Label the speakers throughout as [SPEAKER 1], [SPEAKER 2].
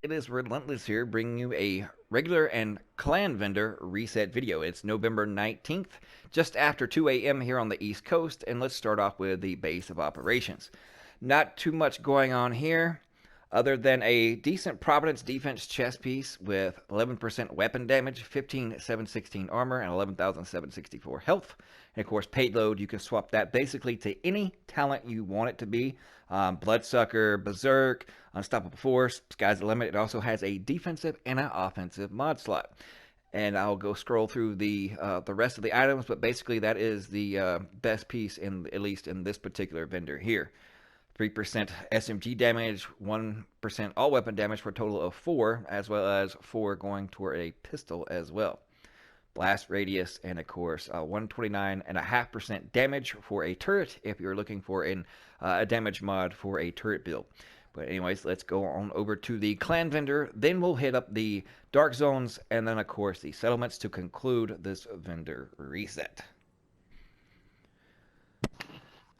[SPEAKER 1] It is Relentless here, bringing you a regular and clan vendor reset video. It's November 19th, just after 2 a.m. here on the East Coast, and let's start off with the base of operations. Not too much going on here, other than a decent Providence defense chest piece with 11% weapon damage, 15,716 armor, and 11,764 health. And of course, payload, you can swap that basically to any talent you want it to be. Bloodsucker, Berserk, Unstoppable Force, Sky's the limit. It also has a defensive and an offensive mod slot. And I'll go scroll through the rest of the items, but basically that is the best piece, at least in this particular vendor here. 3% SMG damage, 1% all weapon damage for a total of 4, as well as 4 going toward a pistol as well. Blast radius, and of course 129.5% damage for a turret if you're looking for a damage mod for a turret build. But anyways, let's go on over to the clan vendor. Then we'll hit up the dark zones and then of course the settlements to conclude this vendor reset.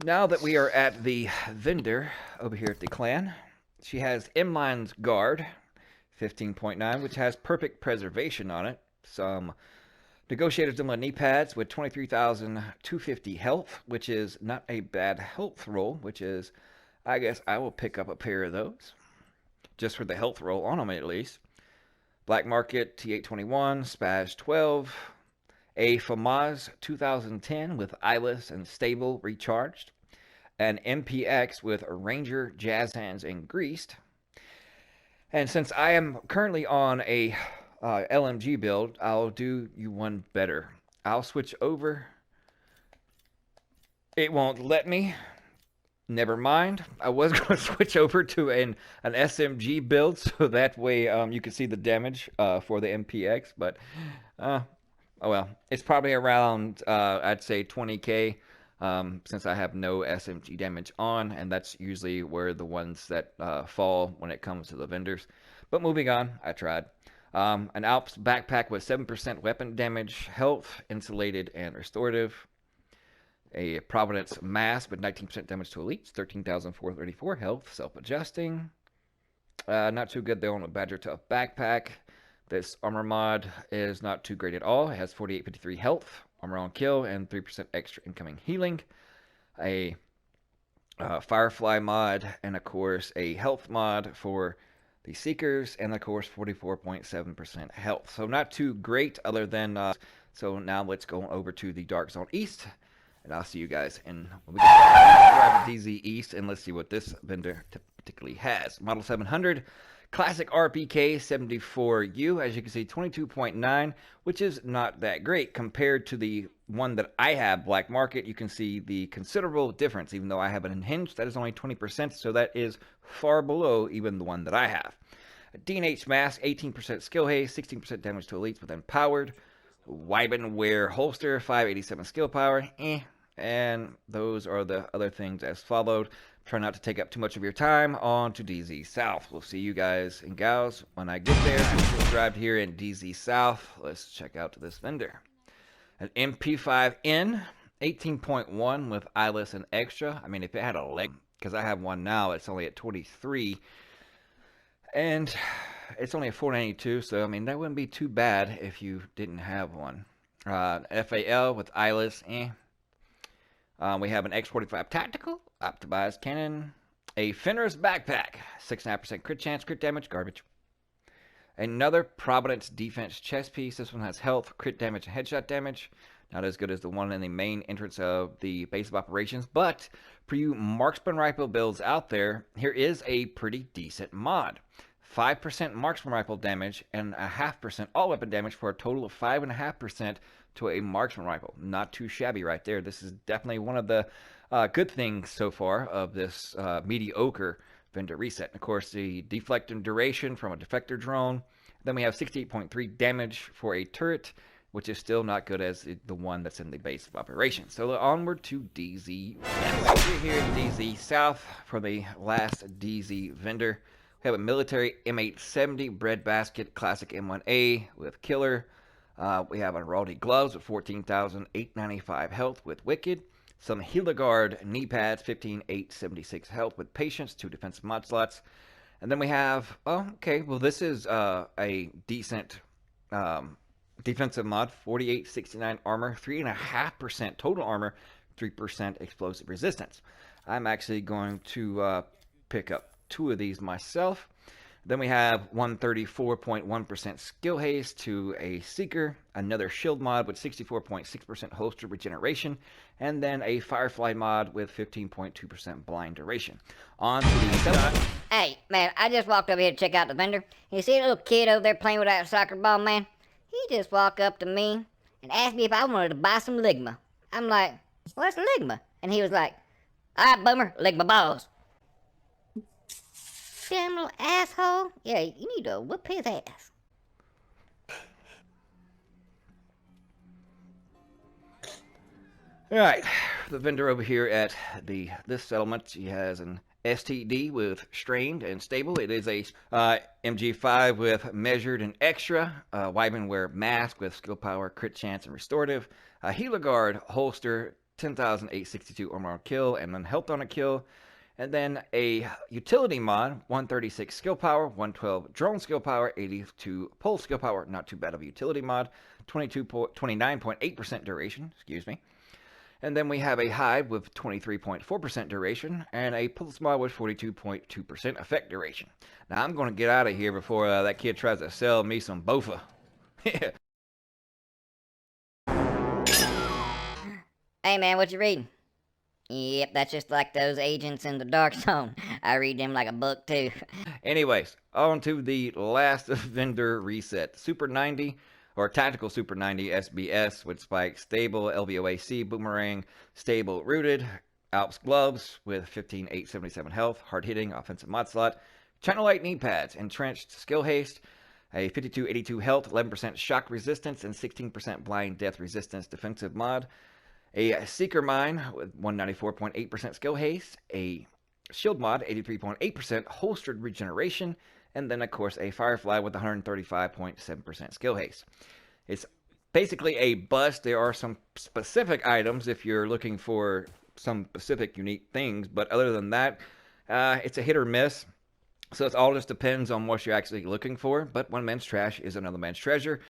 [SPEAKER 1] Now that we are at the vendor over here at the clan, she has Inline's Guard 15.9, which has perfect preservation on it. Some Negotiator's Dilemma knee pads with 23,250 health, which is not a bad health roll, which is, I guess I will pick up a pair of those. Just for the health roll on them at least. Black Market T821, Spaz 12, a FAMAS 2010 with eyeless and stable recharged, an MPX with Ranger, Jazz Hands, and Greased. And since I am currently on a LMG build, I'll do you one better. I'll switch over. It won't let me. Never mind. I was going to switch over to an SMG build so that way you can see the damage for the MPX, but oh well. It's probably around I'd say 20k since I have no SMG damage on, and that's usually where the ones that fall when it comes to the vendors. But moving on, I tried. An Alps backpack with 7% weapon damage, health, insulated, and restorative. A Providence mask with 19% damage to elites, 13,434 health, self-adjusting. Not too good though on a Badger Tough backpack. This armor mod is not too great at all. It has 4853 health, armor on kill, and 3% extra incoming healing. A Firefly mod, and of course a health mod for the Seekers, and of course 44.7% health. So not too great other than, so now let's go over to the Dark Zone East, and I'll see you guys in, when we grab DZ East, and let's see what this vendor particularly has. Model 700, Classic RPK 74U, as you can see 22.9, which is not that great compared to the one that I have, Black Market. You can see the considerable difference, even though I have an unhinged, that is only 20%, so that is far below even the one that I have. A D&H Mask, 18% skill haste, 16% damage to elites with empowered. Weibenwear holster, 587 skill power, and those are the other things as followed. Try not to take up too much of your time. On to DZ South. We'll see you guys and gals when I get there. Subscribed here in DZ South. Let's check out this vendor. An MP5N 18.1 with eyeless and extra. I mean, if it had a leg, because I have one now, it's only at 23. And it's only a 492, so I mean, that wouldn't be too bad if you didn't have one. FAL with eyeless, we have an X45 Tactical, optimized cannon, a Fenris backpack, 6.5% crit chance, crit damage, garbage. Another Providence defense chest piece. This one has health, crit damage, and headshot damage. Not as good as the one in the main entrance of the base of operations, but for you marksman rifle builds out there, here is a pretty decent mod. 5% marksman rifle damage and 0.5% all weapon damage for a total of 5.5% to a marksman rifle. Not too shabby right there. This is definitely one of the good things so far of this mediocre vendor reset. And of course, the deflect and duration from a deflector drone. Then we have 68.3 damage for a turret, which is still not good as the one that's in the base of operations. So onward to DZ. Anyway, we're here in DZ South for the last DZ vendor. We have a military M870 breadbasket classic M1A with killer. We have Araldi gloves with 14,895 health with wicked. some Healigard knee pads, 15, 8, 76 health with patience, 2 defensive mod slots. And then we have, oh, okay, well, this is a decent defensive mod, 48, 69 armor, 3.5% total armor, 3% explosive resistance. I'm actually going to pick up 2 of these myself. Then we have 134.1% skill haste to a Seeker, another shield mod with 64.6% holster regeneration, and then a Firefly mod with 15.2% blind duration. On to the
[SPEAKER 2] Hey, man, I just walked over here to check out the vendor. You see the little kid over there playing with that soccer ball, man? He just walked up to me and asked me if I wanted to buy some Ligma. I'm like, what's Ligma? And he was like, alright, boomer, Ligma balls. Damn little asshole. Yeah, you need to whoop his ass.
[SPEAKER 1] All right, the vendor over here at this settlement, he has an STD with strained and stable. It is a MG5 with measured and extra, Wyvernware mask with skill power, crit chance, and restorative, a Healigard holster, 10,862 armor on kill, and then health on a kill. And then a utility mod, 136 skill power, 112 drone skill power, 82 pulse skill power, not too bad of a utility mod, 29.8% duration, excuse me. And then we have a hide with 23.4% duration, and a pulse mod with 42.2% effect duration. Now I'm going to get out of here before that kid tries to sell me some Bofa.
[SPEAKER 2] Hey, man, what you reading? Yep, that's just like those agents in the Dark Zone. I read them like a book, too.
[SPEAKER 1] Anyways, on to the last vendor reset. Super 90, or Tactical Super 90 SBS with Spike, stable, LVOAC, Boomerang, stable, rooted, Alps gloves with 15, 877 health, hard hitting, offensive mod slot, China Light knee pads, entrenched skill haste, a 52, 82 health, 11% shock resistance, and 16% blind death resistance defensive mod. A Seeker Mine with 194.8% skill haste, a Shield Mod, 83.8% holstered regeneration, and then, of course, a Firefly with 135.7% skill haste. It's basically a bust. There are some specific items if you're looking for some specific unique things, but other than that, it's a hit or miss. So it all just depends on what you're actually looking for, but one man's trash is another man's treasure.